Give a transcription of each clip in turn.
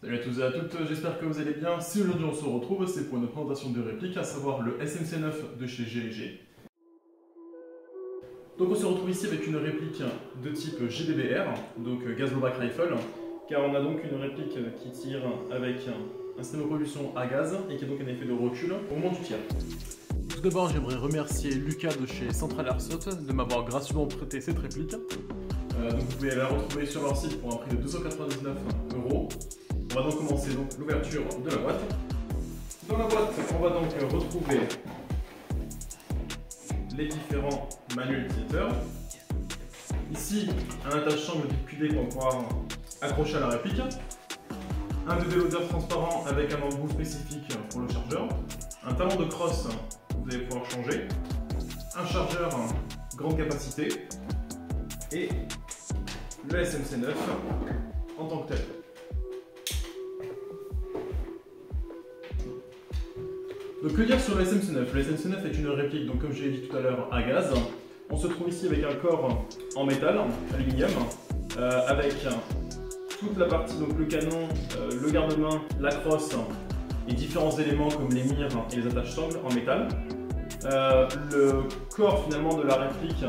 Salut à tous et à toutes, j'espère que vous allez bien. Si aujourd'hui on se retrouve, c'est pour une présentation de réplique, à savoir le SMC9 de chez G&G. Donc on se retrouve ici avec une réplique de type GBBR, donc Gas Blowback Rifle, car on a donc une réplique qui tire avec un système de propulsion à gaz et qui a donc un effet de recul au moment du tir. Tout d'abord, j'aimerais remercier Lucas de chez Central Airsoft de m'avoir gracieusement prêté cette réplique. Donc vous pouvez la retrouver sur leur site pour un prix de 299 €. On va donc commencer l'ouverture de la boîte. Dans la boîte, on va donc retrouver les différents manuels utilisateurs. Ici, un attache-sangle de QD qu'on pourra accrocher à la réplique. Un de déloader transparent avec un embout spécifique pour le chargeur. Un talon de crosse que vous allez pouvoir changer. Un chargeur grande capacité. Et le SMC9 en tant que tel. Donc que dire sur le SMC9? Le SMC9 est une réplique, donc comme je l'ai dit tout à l'heure, à gaz. On se trouve ici avec un corps en métal, aluminium, avec toute la partie, donc le canon, le garde-main, la crosse et différents éléments comme les mires et les attaches-sangles en métal. Le corps finalement de la réplique,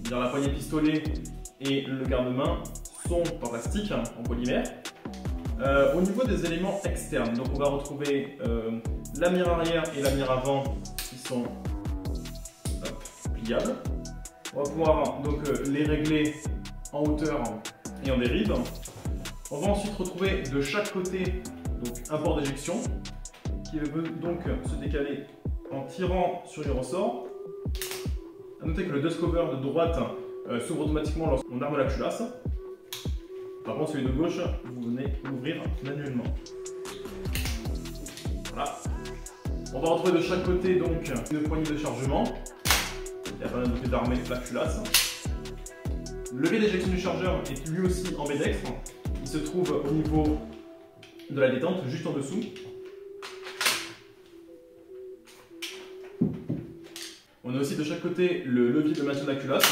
dans la poignée pistolet et le garde-main sont en plastique, en polymère. Au niveau des éléments externes, donc on va retrouver la mire arrière et la mire avant qui sont pliables. On va pouvoir donc les régler en hauteur et en dérive. On va ensuite retrouver de chaque côté donc, un port d'éjection qui veut donc se décaler en tirant sur les ressorts. A noter que le dust cover de droite s'ouvre automatiquement lorsqu'on arme la culasse. Par contre, celui de gauche, vous venez l'ouvrir manuellement. Voilà. On va retrouver de chaque côté donc une poignée de chargement qui va permettre d'armer la culasse. Le levier d'éjection du chargeur est lui aussi ambidextre. Il se trouve au niveau de la détente, juste en dessous. On a aussi de chaque côté le levier de maintien de la culasse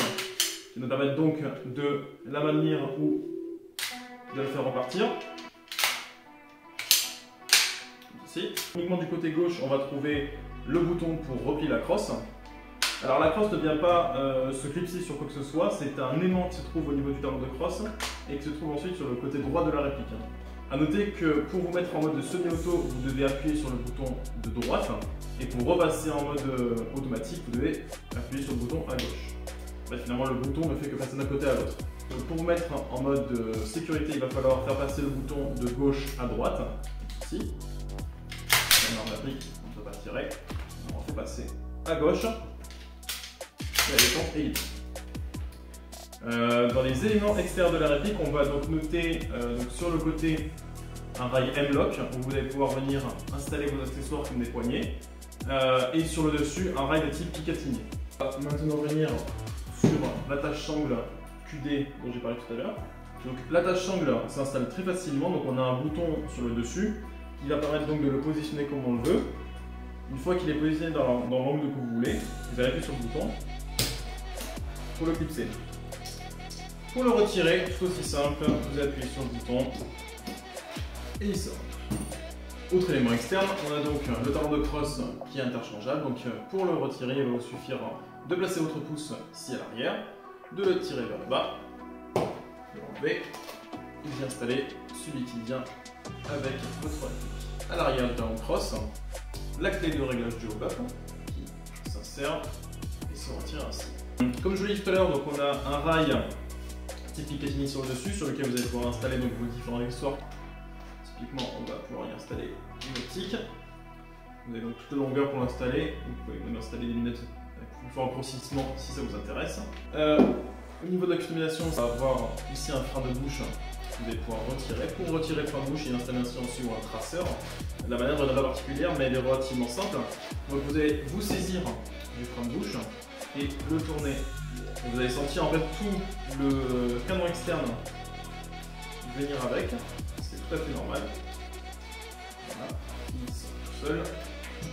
qui nous permet donc de la maintenir ou de le faire repartir. Ici. Uniquement du côté gauche, on va trouver le bouton pour replier la crosse. Alors la crosse ne vient pas se clipser sur quoi que ce soit, c'est un aimant qui se trouve au niveau du talon de crosse et qui se trouve ensuite sur le côté droit de la réplique. A noter que pour vous mettre en mode semi-auto, vous devez appuyer sur le bouton de droite et pour repasser en mode automatique, vous devez appuyer sur le bouton à gauche. En fait, finalement, le bouton ne fait que passer d'un côté à l'autre. Donc pour vous mettre en mode sécurité, il va falloir faire passer le bouton de gauche à droite, ici. On l'applique, on ne peut pas tirer, on fait passer à gauche, et la détente est libre. Dans les éléments extérieurs de la réplique, on va donc noter donc sur le côté un rail M-Lock, où vous allez pouvoir venir installer vos accessoires comme des poignées, et sur le dessus un rail de type Picatinny. On va maintenant venir sur l'attache-sangle QD dont j'ai parlé tout à l'heure. Donc l'attache-sangle s'installe très facilement, donc on a un bouton sur le dessus qui va permettre donc de le positionner comme on le veut. Une fois qu'il est positionné dans l'angle que vous voulez, vous allez appuyer sur le bouton pour le clipser. Pour le retirer, tout aussi simple, vous appuyez sur le bouton et il sort. Autre élément externe, on a donc le talon de crosse qui est interchangeable. Donc pour le retirer, il va vous suffire de placer votre pouce ici à l'arrière, de le tirer vers le bas, de l'enlever et d'y installer celui qui vient avec votre réplique. À l'arrière du talon de crosse, la clé de réglage du hop-up qui s'insère et se retire ainsi. Comme je vous l'ai dit tout à l'heure, donc on a un rail type Picatinny sur le dessus, sur lequel vous allez pouvoir installer donc vos différents accessoires. Typiquement, on va pouvoir y installer une optique. Vous avez donc toute la longueur pour l'installer. Vous pouvez même installer des lunettes avec plus fort grossissement si ça vous intéresse. Au niveau de la customisation, on va avoir ici un frein de bouche que vous allez pouvoir retirer. Pour retirer le frein de bouche, il y a une installation aussi ou un traceur. La manœuvre n'est pas particulière, mais elle est relativement simple. Donc vous allez vous saisir du frein de bouche et le tourner. Vous allez sentir en fait tout le canon externe venir avec. C'est tout à fait normal. Voilà, il sort tout seul.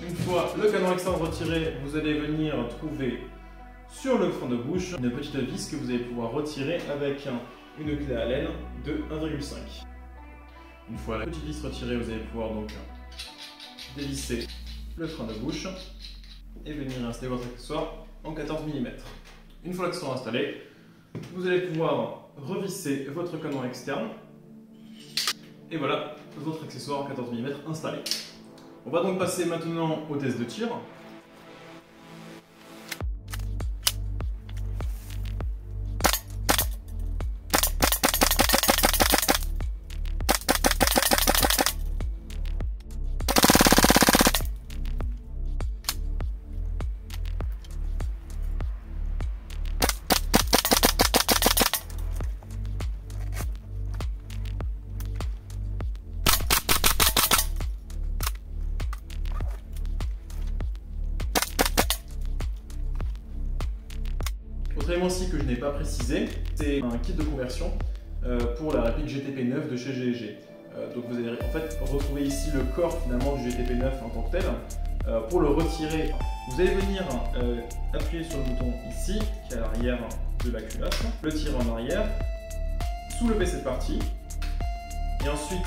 Une fois le canon externe retiré, vous allez venir trouver sur le frein de bouche une petite vis que vous allez pouvoir retirer avec une clé Allen de 1,5. Une fois la petite vis retirée, vous allez pouvoir donc dévisser le frein de bouche et venir installer votre accessoire en 14 mm. Une fois l'accessoire installé, vous allez pouvoir revisser votre canon externe et voilà votre accessoire en 14 mm installé. On va donc passer maintenant au test de tir. Autre élément aussi que je n'ai pas précisé, c'est un kit de conversion pour la réplique GTP9 de chez GLG. Donc vous allez en fait retrouver ici le corps finalement du GTP9 en tant que tel. Pour le retirer, vous allez venir appuyer sur le bouton ici, qui est à l'arrière de la culotte, le tirer en arrière, soulever cette partie, et ensuite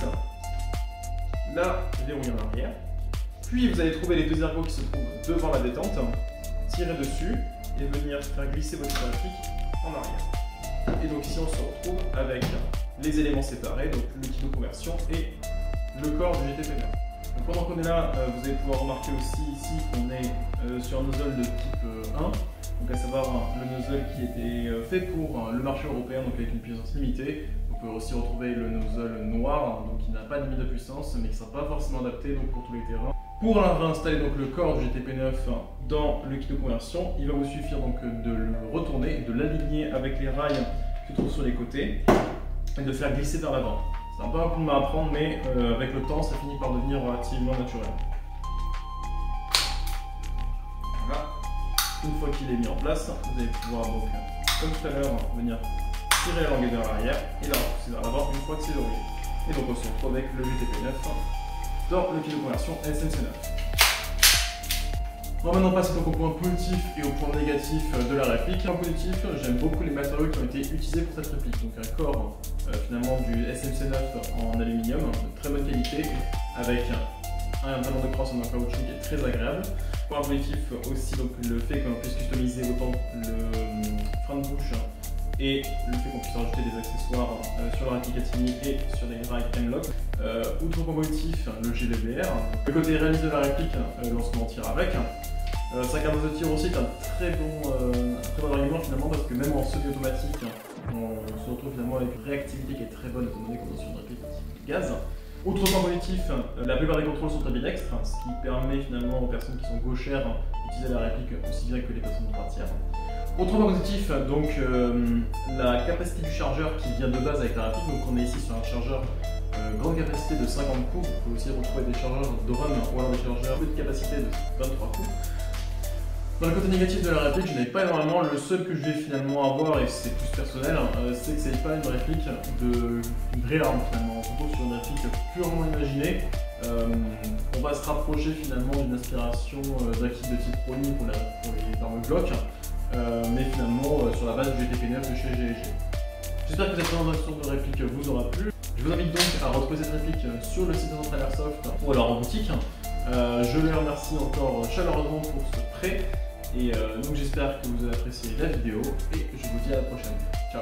la verrouiller en arrière. Puis vous allez trouver les deux ergots qui se trouvent devant la détente, tirer dessus, et venir faire glisser votre réplique en arrière. Et donc ici on se retrouve avec les éléments séparés, donc le kit de conversion et le corps du GTP9. Donc pendant qu'on est là, vous allez pouvoir remarquer aussi ici qu'on est sur un nozzle de type 1, donc à savoir le nozzle qui était fait pour le marché européen, donc avec une puissance limitée. Vous pouvez aussi retrouver le nozzle noir, donc qui n'a pas de limite de puissance, mais qui ne sera pas forcément adapté donc, pour tous les terrains. Pour réinstaller donc le corps du GTP9 dans le kit de conversion, il va vous suffire donc de le retourner, de l'aligner avec les rails qui se trouvent sur les côtés et de faire glisser vers l'avant. C'est un peu un coup de main à prendre, mais avec le temps, ça finit par devenir relativement naturel. Voilà. Une fois qu'il est mis en place, vous allez pouvoir donc, comme tout à l'heure, venir tirer la languette vers l'arrière et la repousser vers l'avant une fois que c'est verrouillé. Et donc on se retrouve avec le GTP9 dans le kit de conversion SMC9. On va maintenant passer donc au point positif et au point négatif de la réplique. Point positif, j'aime beaucoup les matériaux qui ont été utilisés pour cette réplique. Donc un corps finalement du SMC9 en aluminium de très bonne qualité avec un talon de crosse en caoutchouc qui est très agréable. Point positif aussi donc le fait qu'on puisse customiser autant le frein de bouche et le fait qu'on puisse rajouter des accessoires sur la réplique Atimi et sur les rails M-Lock. Outre point positif, le GVBR. Le côté réaliste de la réplique lorsqu'on en tire avec. Sa cadence de tir aussi est un très bon argument finalement parce que même en semi-automatique, on se retrouve finalement avec une réactivité qui est très bonne étant donné qu'on est sur une réplique type gaz. Autre point positif, la plupart des contrôles sont ambidextres, ce qui permet finalement aux personnes qui sont gauchères d'utiliser la réplique aussi bien que les personnes droitières. Autre point positif, donc la capacité du chargeur qui vient de base avec la réplique. Donc on est ici sur un chargeur grande capacité de 50 coups. Vous pouvez aussi retrouver des chargeurs drum ou alors des chargeurs de capacité de 23 coups. Dans le côté négatif de la réplique, je n'ai pas énormément. Le seul que je vais finalement avoir, et c'est plus personnel, c'est que ce n'est pas une réplique d'une vraie arme finalement. On se retrouve sur une réplique purement imaginée. On va se rapprocher finalement d'une inspiration d'un kit de type Prony pour les armes Glock, mais finalement sur la base du GTP9 de chez GLG. J'espère que cette présentation de réplique vous aura plu. Je vous invite donc à retrouver cette réplique sur le site de Central Airsoft ou alors en boutique. Je les remercie encore chaleureusement pour ce prêt et donc j'espère que vous avez apprécié la vidéo et je vous dis à la prochaine. Ciao.